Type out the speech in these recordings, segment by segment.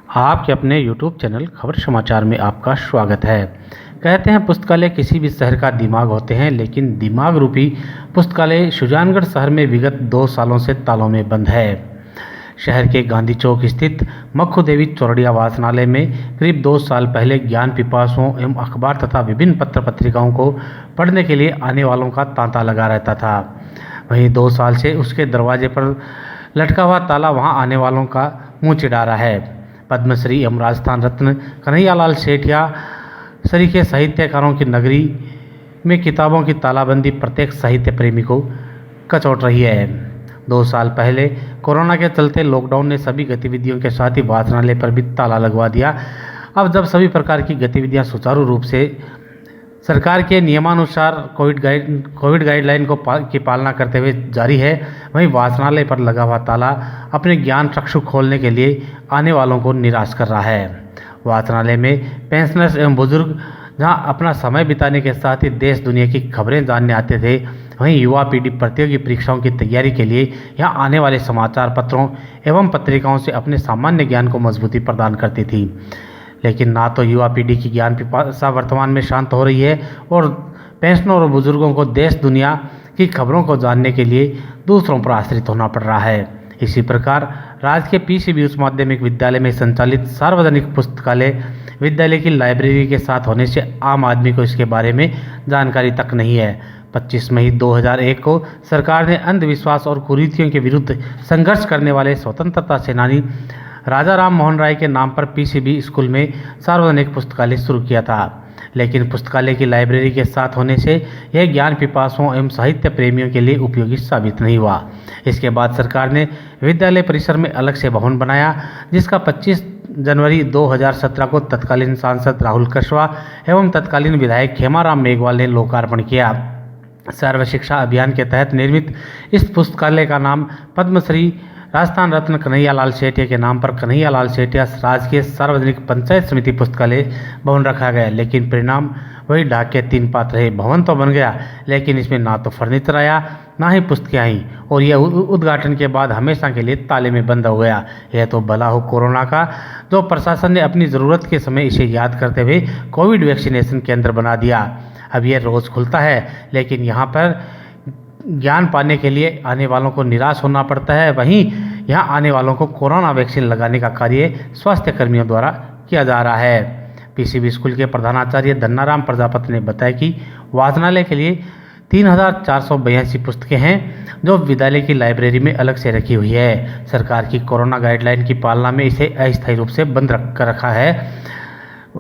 आपके अपने YouTube channel खबर समाचार में आपका स्वागत है। कहते हैं पुस्तकालय किसी भी शहर का दिमाग होते हैं, लेकिन दिमाग रूपी पुस्तकालय सुजानगढ़ शहर में विगत 2 सालों से तालों में बंद है। शहर के गांधी चौक स्थित मक्खू देवी चौरड़िया वाचनालय में करीब 2 साल पहले ज्ञान पिपासुओं एवं अखबार तथा विभिन्न पत्र पत्रिकाओं को पढ़ने के लिए आने वालों का तांता लगा रहता था। वहीं 2 साल से उसके दरवाजे पर लटका हुआ ताला वहां आने वालों का मुंह चिढ़ा रहा है। पद्मश्री एवं राजस्थान रत्न कन्हैयालाल सेठिया सरीखे साहित्यकारों की नगरी में किताबों की तालाबंदी प्रत्येक साहित्य प्रेमी को कचोट रही है। 2 साल पहले कोरोना के चलते लॉकडाउन ने सभी गतिविधियों के साथ ही वाचनालय पर भी ताला लगवा दिया। अब जब सभी प्रकार की गतिविधियां सुचारू रूप से सरकार के नियमानुसार कोविड गाइडलाइन की पालना करते हुए जारी है, वहीं वाचनालय पर लगा हुआ ताला अपने ज्ञान चक्षु खोलने के लिए आने वालों को निराश कर रहा है। वाचनालय में पेंशनर्स एवं बुजुर्ग जहां अपना समय बिताने के साथ ही देश दुनिया की खबरें जानने आते थे, वहीं युवा पीढ़ी प्रतियोगी परीक्षाओं की तैयारी के लिए यहां आने वाले समाचार पत्रों एवं पत्रिकाओं से अपने सामान्य ज्ञान को मजबूती प्रदान करती थी। लेकिन ना तो युवा पीढ़ी की ज्ञान पिपासा वर्तमान में शांत हो रही है और पेंशनरों और बुजुर्गों को देश दुनिया की खबरों को जानने के लिए दूसरों पर आश्रित होना पड़ रहा है। इसी प्रकार राजकीय पीसीबी उच्च माध्यमिक विद्यालय में संचालित सार्वजनिक पुस्तकालय विद्यालय की लाइब्रेरी के साथ होने से आम आदमी को इसके बारे में जानकारी तक नहीं है। 25 मई 2001 को सरकार ने अंधविश्वास और कुरीतियों के विरुद्ध संघर्ष करने वाले स्वतंत्रता सेनानी राजा राम मोहन राय के नाम पर पीसीबी स्कूल में सार्वजनिक पुस्तकालय शुरू किया था, लेकिन पुस्तकालय की लाइब्रेरी के साथ होने से यह ज्ञान पिपासुओं एवं साहित्य प्रेमियों के लिए उपयोगी साबित नहीं हुआ। इसके बाद सरकार ने विद्यालय परिसर में अलग से भवन बनाया, जिसका 25 जनवरी 2017 को तत्कालीन सांसद राहुल कस्वा एवं तत्कालीन विधायक खेमाराम मेघवाल ने लोकार्पण किया। सर्व शिक्षा अभियान के तहत निर्मित इस पुस्तकालय का नाम पद्मश्री राजस्थान रत्न कन्हैयालाल सेठिया के नाम पर कन्हैयालाल सेठिया राजकीय सार्वजनिक पंचायत समिति पुस्तकालय भवन रखा गया, लेकिन परिणाम वही ढाक के 3 पात रहे। भवन तो बन गया, लेकिन इसमें ना तो फर्नीचर आया ना ही पुस्तकें आई और यह उद्घाटन के बाद हमेशा के लिए ताले में बंद हो गया। यह तो भला हो कोरोना का, जो प्रशासन ने अपनी ज़रूरत के समय इसे याद करते हुए कोविड वैक्सीनेशन केंद्र बना दिया। अब यह रोज़ खुलता है, लेकिन यहाँ पर ज्ञान पाने के लिए आने वालों को निराश होना पड़ता है। वहीं यहाँ आने वालों को कोरोना वैक्सीन लगाने का कार्य स्वास्थ्य कर्मियों द्वारा किया जा रहा है। पीसीबी स्कूल के प्रधानाचार्य धन्नाराम प्रजापति ने बताया कि वाचनालय के लिए 3482 पुस्तकें हैं, जो विद्यालय की लाइब्रेरी में अलग से रखी हुई है। सरकार की कोरोना गाइडलाइन की पालना में इसे अस्थायी रूप से बंद कर रखा है।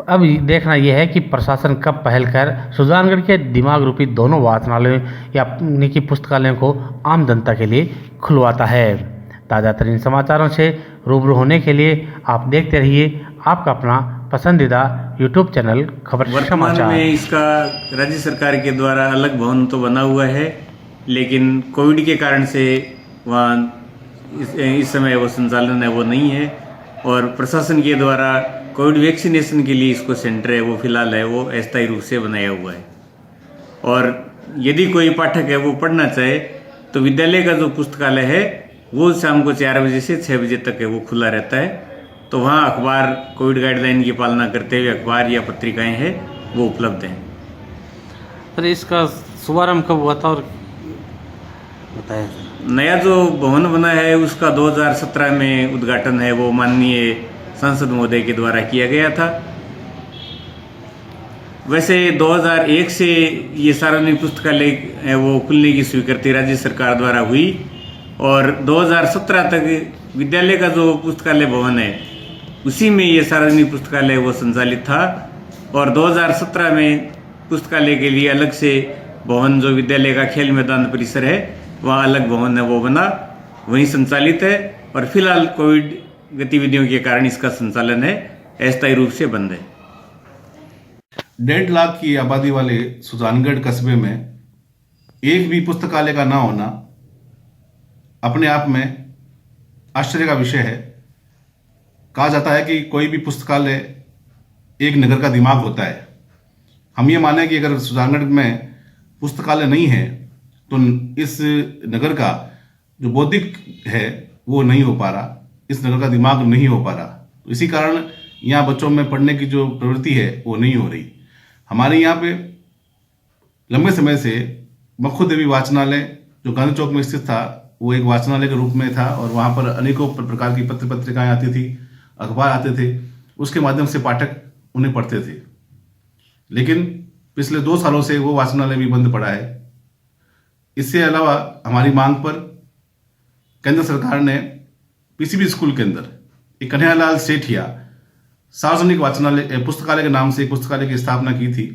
अब देखना यह है कि प्रशासन कब पहल कर सुजानगढ़ के दिमाग रूपी दोनों वाचनालयों या निजी पुस्तकालयों को आम जनता के लिए खुलवाता है। ताज़ा तरीन समाचारों से रूबरू होने के लिए आप देखते रहिए आपका अपना पसंदीदा यूट्यूब चैनल खबर वर्तमान समाचार। में इसका राज्य सरकार के द्वारा अलग भवन तो बना हुआ है, लेकिन कोविड के कारण से वहाँ इस समय वो संचालन है वो नहीं है, और प्रशासन के द्वारा कोविड वैक्सीनेशन के लिए इसको सेंटर है वो फिलहाल है वो अस्थायी रूप से बनाया हुआ है। और यदि कोई पाठक है वो पढ़ना चाहे तो विद्यालय का जो पुस्तकालय है वो शाम को 4 बजे से 6 बजे तक है वो खुला रहता है। तो वहाँ अखबार कोविड गाइडलाइन की पालना करते हुए अखबार या पत्रिकाएं हैं वो उपलब्ध हैं। अरे इसका शुभारंभ कब हुआ था और बताया? नया जो भवन बना है उसका 2017 में उद्घाटन है वो माननीय सांसद महोदय के द्वारा किया गया था। वैसे 2001 से ये सार्वजनिक पुस्तकालय है वो खुलने की स्वीकृति राज्य सरकार द्वारा हुई, और 2017 तक विद्यालय का जो पुस्तकालय भवन है उसी में ये सार्वजनिक पुस्तकालय वो संचालित था। और 2017 में पुस्तकालय के लिए अलग से भवन, जो विद्यालय का खेल मैदान परिसर है वहाँ अलग भवन है वो बना, वहीं संचालित है। और फिलहाल कोविड गतिविधियों के कारण इसका संचालन है अस्थायी रूप से बंद है। 1.5 लाख की आबादी वाले सुजानगढ़ कस्बे में एक भी पुस्तकालय का ना होना अपने आप में आश्चर्य का विषय है। कहा जाता है कि कोई भी पुस्तकालय एक नगर का दिमाग होता है। हम ये माने कि अगर सुजानगढ़ में पुस्तकालय नहीं है तो इस नगर का जो बौद्धिक है वो नहीं हो पा रहा, इस नगर का दिमाग नहीं हो पा रहा। तो इसी कारण यहाँ बच्चों में पढ़ने की जो प्रवृत्ति है वो नहीं हो रही। हमारे यहाँ पे लंबे समय से मक्खू देवी वाचनालय जो गांधी चौक में स्थित था वो एक वाचनालय के रूप में था और वहाँ पर अनेकों प्रकार की पत्र पत्रिकाएं आती थी, अखबार आते थे, उसके माध्यम से पाठक उन्हें पढ़ते थे। लेकिन पिछले 2 सालों से वो वाचनालय भी बंद पड़ा है। इससे अलावा हमारी मांग पर केंद्र सरकार ने पीसीबी स्कूल के अंदर एक कन्हैयालाल सेठिया सार्वजनिक वाचनालय पुस्तकालय के नाम से एक पुस्तकालय की स्थापना की थी।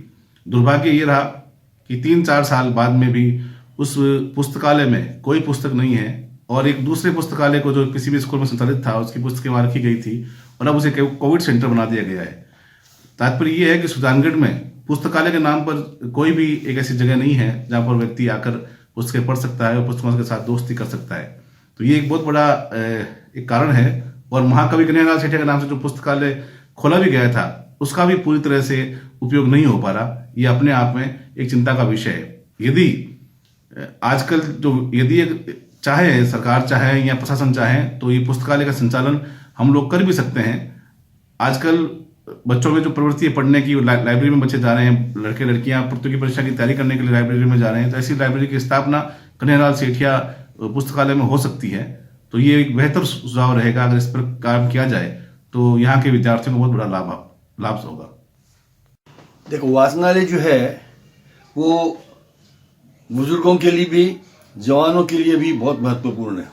दुर्भाग्य ये रहा कि 3-4 साल बाद में भी उस पुस्तकालय में कोई पुस्तक नहीं है और एक दूसरे पुस्तकालय को जो पीसीबी स्कूल में संचालित था उसकी पुस्तकें वहाँ रखी गई थी और अब उसे कोविड सेंटर बना दिया गया है। तात्पर्य ये है कि सुजानगढ़ में पुस्तकालय के नाम पर कोई भी एक ऐसी जगह नहीं है जहाँ पर व्यक्ति आकर पुस्तकें पढ़ सकता है और पुस्तकों के साथ दोस्ती कर सकता है। तो ये एक बहुत बड़ा एक कारण है। और महाकवि कन्हैयालाल सेठिया के नाम से जो पुस्तकालय खोला भी गया था उसका भी पूरी तरह से उपयोग नहीं हो पा रहा। ये अपने आप में एक चिंता का विषय है। यदि आजकल यदि चाहे सरकार चाहे या प्रशासन चाहे तो ये पुस्तकालय का संचालन हम लोग कर भी सकते हैं। आजकल बच्चों में जो प्रवृत्ति है पढ़ने की, लाइब्रेरी में बच्चे जा रहे हैं, लड़के लड़कियां प्रतियोगी परीक्षा की तैयारी करने के लिए लाइब्रेरी में जा रहे हैं, तो ऐसी लाइब्रेरी की स्थापना कन्हैयालाल सेठिया पुस्तकालय में हो सकती है। तो ये एक बेहतर सुझाव रहेगा। अगर इस पर काम किया जाए तो यहाँ के विद्यार्थियों को बहुत बड़ा लाभ होगा। देखो, वाचनालय जो है वो बुजुर्गों के लिए भी, जवानों के लिए भी बहुत महत्वपूर्ण है।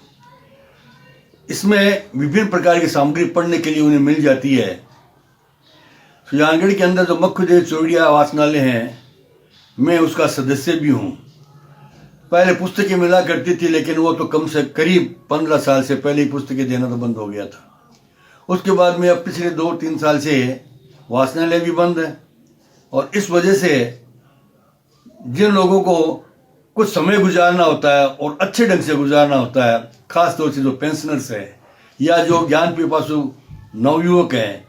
इसमें विभिन्न प्रकार की सामग्री पढ़ने के लिए उन्हें मिल जाती है। सुजानगढ़ के अंदर जो मक्खू देवी चौड़िया वाचनालय है, मैं उसका सदस्य भी हूँ। पहले पुस्तकें मिला करती थी, लेकिन वो तो करीब 15 साल से पहले ही पुस्तकें देना तो बंद हो गया था। उसके बाद में अब पिछले 2-3 साल से वाचनालय भी बंद है और इस वजह से जिन लोगों को कुछ समय गुजारना होता है और अच्छे ढंग से गुजारना होता है, खास तौर से जो पेंशनर्स है या जो ज्ञान पिपासु नवयुवक हैं,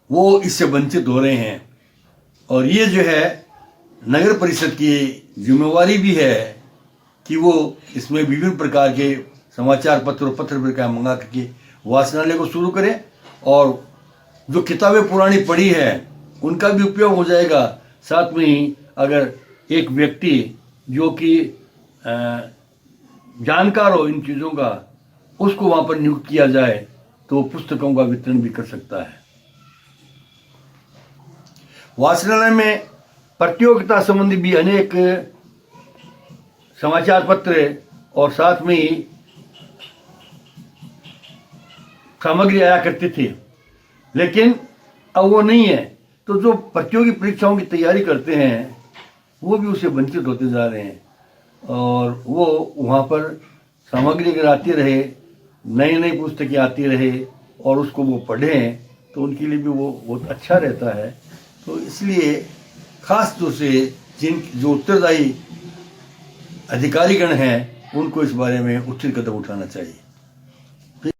वो इससे वंचित हो रहे हैं। और ये जो है नगर परिषद की जिम्मेवारी भी है कि वो इसमें विभिन्न प्रकार के समाचार पत्र और पत्र पत्रिकाएं मंगा करके वाचनालय को शुरू करें और जो किताबें पुरानी पढ़ी है उनका भी उपयोग हो जाएगा। साथ में ही अगर एक व्यक्ति जो कि जानकार हो इन चीज़ों का, उसको वहाँ पर नियुक्त किया जाए तो पुस्तकों का वितरण भी कर सकता है। वाचनालय में प्रतियोगिता संबंधी भी अनेक समाचार पत्र और साथ में ही सामग्री आया करती थी, लेकिन अब वो नहीं है। तो जो प्रतियोगी परीक्षाओं की तैयारी करते हैं वो भी उससे वंचित होते जा रहे हैं और वो वहाँ पर सामग्री अगर आती रहे, नई नई पुस्तकें आती रहे और उसको वो पढ़ें तो उनके लिए भी वो बहुत अच्छा रहता है। तो इसलिए खास तौर से जो उत्तरदायी अधिकारीगण हैं उनको इस बारे में उचित कदम उठाना चाहिए।